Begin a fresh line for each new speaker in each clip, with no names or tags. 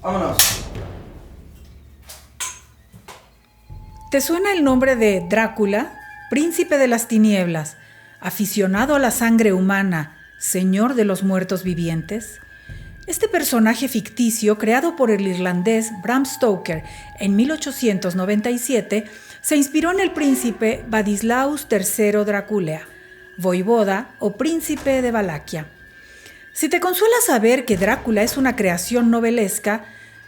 Vámonos.
¿Te suena el nombre de Drácula, príncipe de las tinieblas, aficionado a la sangre humana, señor de los muertos vivientes? Este personaje ficticio, creado por el irlandés Bram Stoker en 1897, se inspiró en el príncipe Vladislaus III Dracula, voivoda o príncipe de Valaquia. Si te consuela saber que Drácula es una creación novelesca,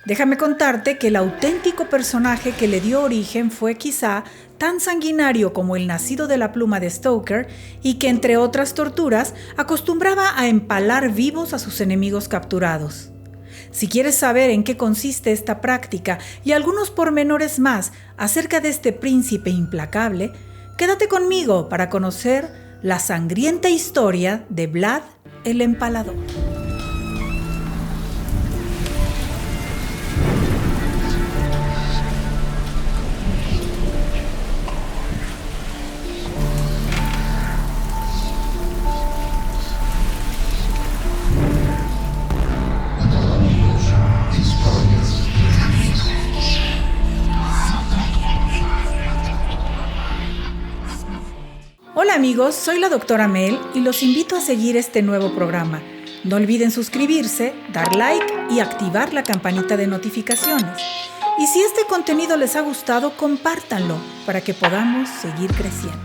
déjame contarte que el auténtico personaje que le dio origen fue quizá tan sanguinario como el nacido de la pluma de Stoker y que, entre otras torturas, acostumbraba a empalar vivos a sus enemigos capturados. Si quieres saber en qué consiste esta práctica y algunos pormenores más acerca de este príncipe implacable, quédate conmigo para conocer la sangrienta historia de Vlad el Empalador. Hola amigos, soy la doctora Mel y los invito a seguir este nuevo programa. No olviden suscribirse, dar like y activar la campanita de notificaciones. Y si este contenido les ha gustado, compártanlo para que podamos seguir creciendo.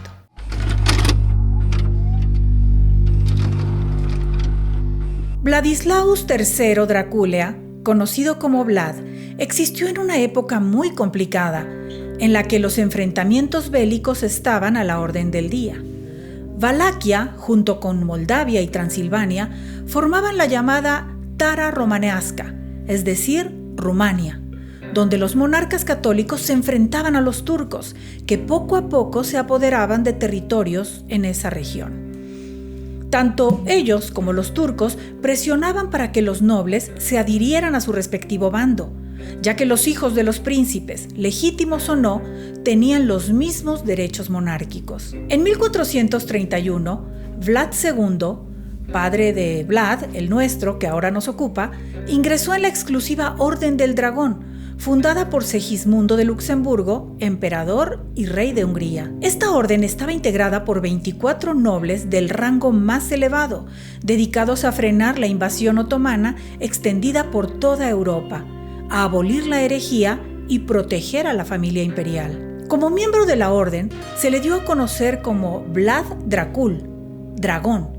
Vladislaus III Dracula, conocido como Vlad, existió en una época muy complicada, en la que los enfrentamientos bélicos estaban a la orden del día. Valaquia, junto con Moldavia y Transilvania, formaban la llamada Tara Romaneasca, es decir, Rumania, donde los monarcas católicos se enfrentaban a los turcos, que poco a poco se apoderaban de territorios en esa región. Tanto ellos como los turcos presionaban para que los nobles se adhirieran a su respectivo bando, ya que los hijos de los príncipes, legítimos o no, tenían los mismos derechos monárquicos. En 1431, Vlad II, padre de Vlad, el nuestro, que ahora nos ocupa, ingresó en la exclusiva Orden del Dragón, fundada por Segismundo de Luxemburgo, emperador y rey de Hungría. Esta orden estaba integrada por 24 nobles del rango más elevado, dedicados a frenar la invasión otomana extendida por toda Europa, a abolir la herejía y proteger a la familia imperial. Como miembro de la orden, se le dio a conocer como Vlad Dracul, dragón,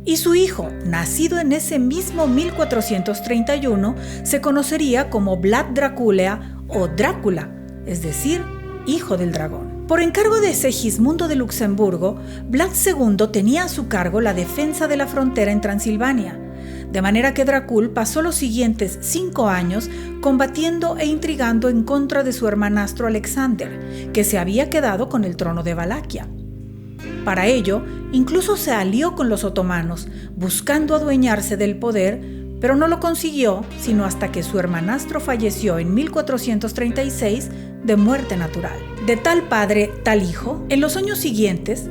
y su hijo, nacido en ese mismo 1431, se conocería como Vlad Dracula o Drácula, es decir, hijo del dragón. Por encargo de Segismundo de Luxemburgo, Vlad II tenía a su cargo la defensa de la frontera en Transilvania, de manera que Dracul pasó los siguientes 5 años combatiendo e intrigando en contra de su hermanastro Alexander, que se había quedado con el trono de Valaquia. Para ello, incluso se alió con los otomanos, buscando adueñarse del poder, pero no lo consiguió sino hasta que su hermanastro falleció en 1436 de muerte natural. De tal padre, tal hijo, en los años siguientes,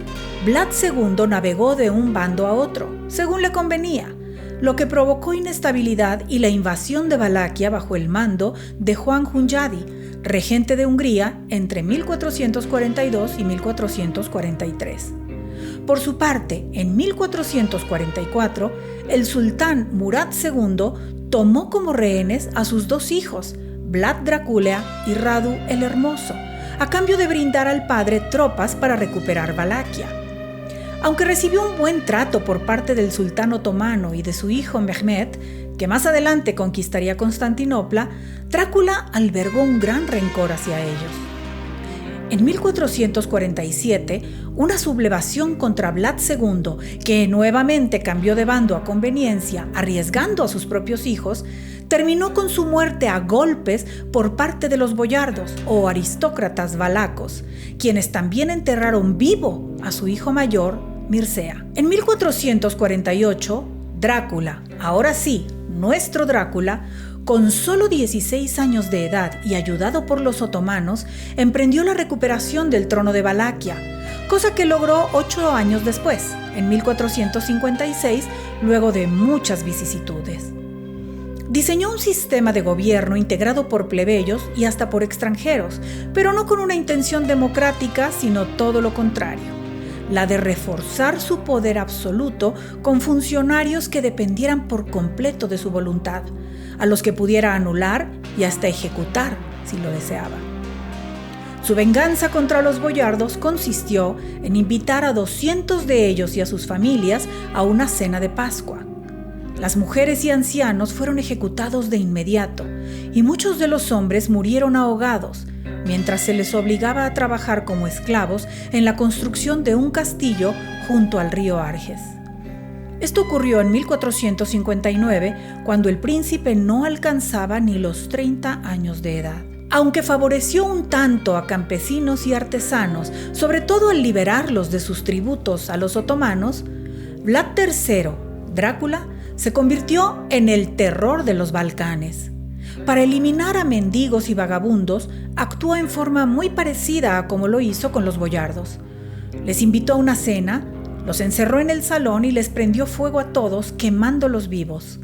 Vlad II navegó de un bando a otro, según le convenía, lo que provocó inestabilidad y la invasión de Valaquia bajo el mando de Juan Hunyadi, regente de Hungría entre 1442 y 1443. Por su parte, en 1444, el sultán Murad II tomó como rehenes a sus 2 hijos, Vlad Dracula y Radu el Hermoso, a cambio de brindar al padre tropas para recuperar Valaquia. Aunque recibió un buen trato por parte del sultán otomano y de su hijo Mehmed, que más adelante conquistaría Constantinopla, Drácula albergó un gran rencor hacia ellos. En 1447, una sublevación contra Vlad II, que nuevamente cambió de bando a conveniencia, arriesgando a sus propios hijos, terminó con su muerte a golpes por parte de los boyardos o aristócratas valacos, quienes también enterraron vivo a su hijo mayor, Mircea. En 1448, Drácula, ahora sí, nuestro Drácula, con solo 16 años de edad y ayudado por los otomanos, emprendió la recuperación del trono de Valaquia, cosa que logró 8 años después, en 1456, luego de muchas vicisitudes. Diseñó un sistema de gobierno integrado por plebeyos y hasta por extranjeros, pero no con una intención democrática, sino todo lo contrario, la de reforzar su poder absoluto con funcionarios que dependieran por completo de su voluntad, a los que pudiera anular y hasta ejecutar si lo deseaba. Su venganza contra los boyardos consistió en invitar a 200 de ellos y a sus familias a una cena de Pascua. Las mujeres y ancianos fueron ejecutados de inmediato y muchos de los hombres murieron ahogados, mientras se les obligaba a trabajar como esclavos en la construcción de un castillo junto al río Arges. Esto ocurrió en 1459, cuando el príncipe no alcanzaba ni los 30 años de edad. Aunque favoreció un tanto a campesinos y artesanos, sobre todo al liberarlos de sus tributos a los otomanos, Vlad III, Drácula, se convirtió en el terror de los Balcanes. Para eliminar a mendigos y vagabundos, actuó en forma muy parecida a como lo hizo con los boyardos. Les invitó a una cena, los encerró en el salón y les prendió fuego a todos, quemándolos vivos.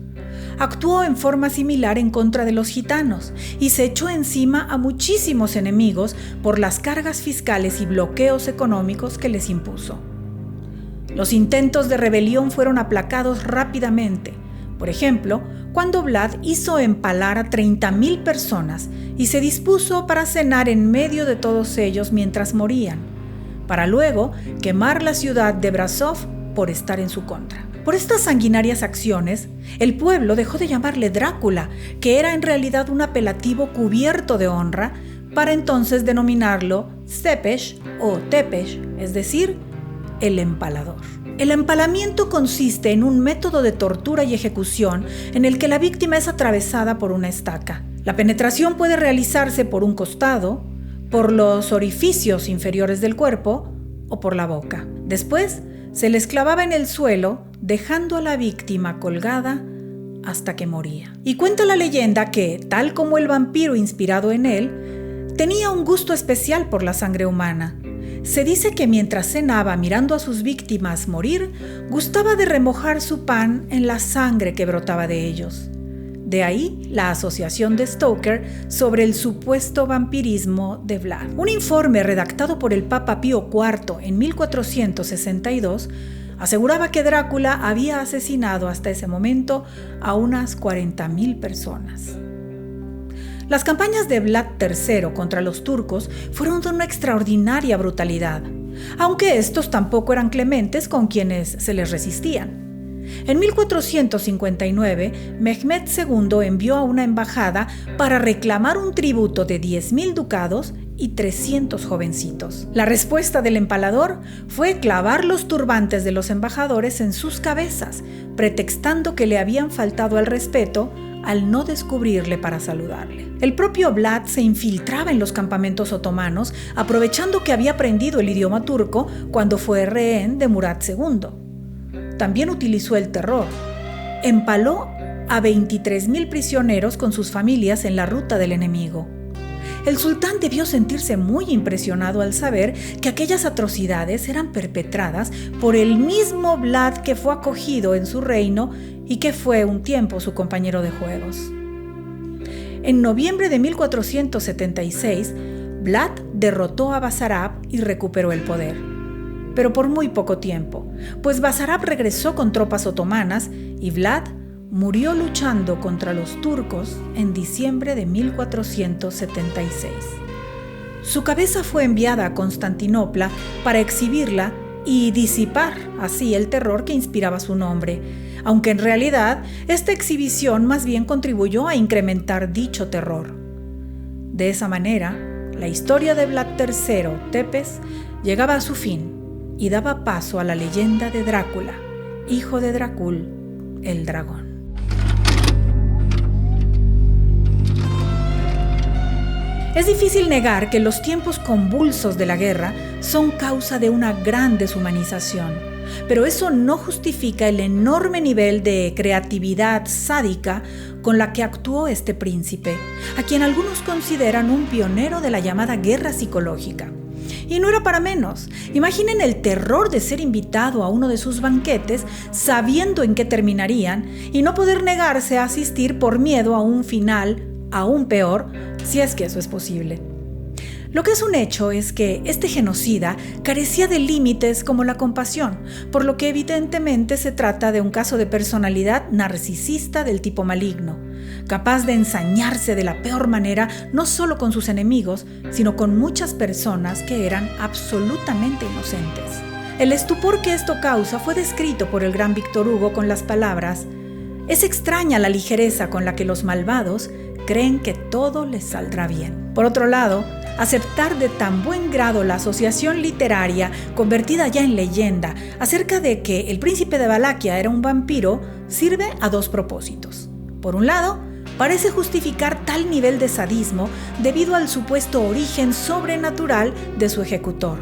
Actuó en forma similar en contra de los gitanos y se echó encima a muchísimos enemigos por las cargas fiscales y bloqueos económicos que les impuso. Los intentos de rebelión fueron aplacados rápidamente. Por ejemplo, cuando Vlad hizo empalar a 30,000 personas y se dispuso para cenar en medio de todos ellos mientras morían, para luego quemar la ciudad de Brasov por estar en su contra. Por estas sanguinarias acciones, el pueblo dejó de llamarle Drácula, que era en realidad un apelativo cubierto de honra, para entonces denominarlo Tepes o Tepes, es decir, el empalador. El empalamiento consiste en un método de tortura y ejecución en el que la víctima es atravesada por una estaca. La penetración puede realizarse por un costado, por los orificios inferiores del cuerpo o por la boca. Después, se les clavaba en el suelo, dejando a la víctima colgada hasta que moría. Y cuenta la leyenda que, tal como el vampiro inspirado en él, tenía un gusto especial por la sangre humana. Se dice que mientras cenaba mirando a sus víctimas morir, gustaba de remojar su pan en la sangre que brotaba de ellos. De ahí la asociación de Stoker sobre el supuesto vampirismo de Vlad. Un informe redactado por el Papa Pío IV en 1462 aseguraba que Drácula había asesinado hasta ese momento a unas 40,000 personas. Las campañas de Vlad III contra los turcos fueron de una extraordinaria brutalidad, aunque estos tampoco eran clementes con quienes se les resistían. En 1459, Mehmed II envió a una embajada para reclamar un tributo de 10,000 ducados y 300 jovencitos. La respuesta del empalador fue clavar los turbantes de los embajadores en sus cabezas, pretextando que le habían faltado al respeto al no descubrirle para saludarle. El propio Vlad se infiltraba en los campamentos otomanos, aprovechando que había aprendido el idioma turco cuando fue rehén de Murad II. También utilizó el terror. Empaló a 23,000 prisioneros con sus familias en la ruta del enemigo. El sultán debió sentirse muy impresionado al saber que aquellas atrocidades eran perpetradas por el mismo Vlad que fue acogido en su reino y que fue un tiempo su compañero de juegos. En noviembre de 1476, Vlad derrotó a Basarab y recuperó el poder, pero por muy poco tiempo, pues Basarab regresó con tropas otomanas y Vlad murió luchando contra los turcos en diciembre de 1476. Su cabeza fue enviada a Constantinopla para exhibirla y disipar así el terror que inspiraba su nombre, aunque en realidad esta exhibición más bien contribuyó a incrementar dicho terror. De esa manera, la historia de Vlad III, Tepes, llegaba a su fin y daba paso a la leyenda de Drácula, hijo de Drácul, el dragón. Es difícil negar que los tiempos convulsos de la guerra son causa de una gran deshumanización, pero eso no justifica el enorme nivel de creatividad sádica con la que actuó este príncipe, a quien algunos consideran un pionero de la llamada guerra psicológica. Y no era para menos. Imaginen el terror de ser invitado a uno de sus banquetes sabiendo en qué terminarían y no poder negarse a asistir por miedo a un final aún peor, si es que eso es posible. Lo que es un hecho es que este genocida carecía de límites como la compasión, por lo que evidentemente se trata de un caso de personalidad narcisista del tipo maligno, capaz de ensañarse de la peor manera no solo con sus enemigos, sino con muchas personas que eran absolutamente inocentes. El estupor que esto causa fue descrito por el gran Víctor Hugo con las palabras: «Es extraña la ligereza con la que los malvados creen que todo les saldrá bien». Por otro lado, aceptar de tan buen grado la asociación literaria, convertida ya en leyenda, acerca de que el príncipe de Valaquia era un vampiro, sirve a dos propósitos. Por un lado, parece justificar tal nivel de sadismo debido al supuesto origen sobrenatural de su ejecutor.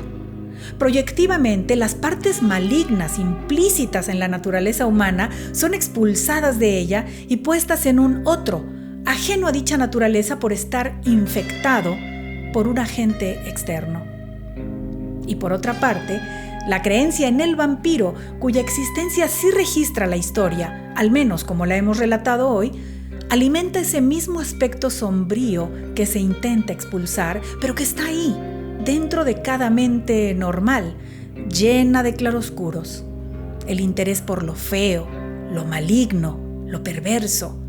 Proyectivamente, las partes malignas implícitas en la naturaleza humana son expulsadas de ella y puestas en un otro, ajeno a dicha naturaleza por estar infectado por un agente externo. Y por otra parte, la creencia en el vampiro, cuya existencia sí registra la historia, al menos como la hemos relatado hoy, alimenta ese mismo aspecto sombrío que se intenta expulsar, pero que está ahí, dentro de cada mente normal, llena de claroscuros. El interés por lo feo, lo maligno, lo perverso,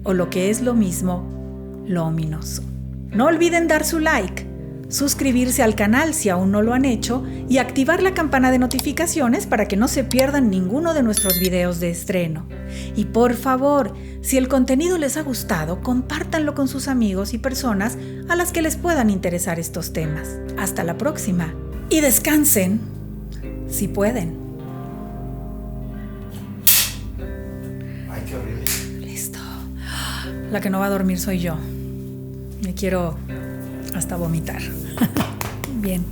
o lo que es lo mismo, lo ominoso. No olviden dar su like, suscribirse al canal si aún no lo han hecho y activar la campana de notificaciones para que no se pierdan ninguno de nuestros videos de estreno. Y por favor, si el contenido les ha gustado, compártanlo con sus amigos y personas a las que les puedan interesar estos temas. Hasta la próxima y descansen si pueden.
Ay, qué horrible.
Listo. La que no va a dormir soy yo. Me quiero hasta vomitar. Bien.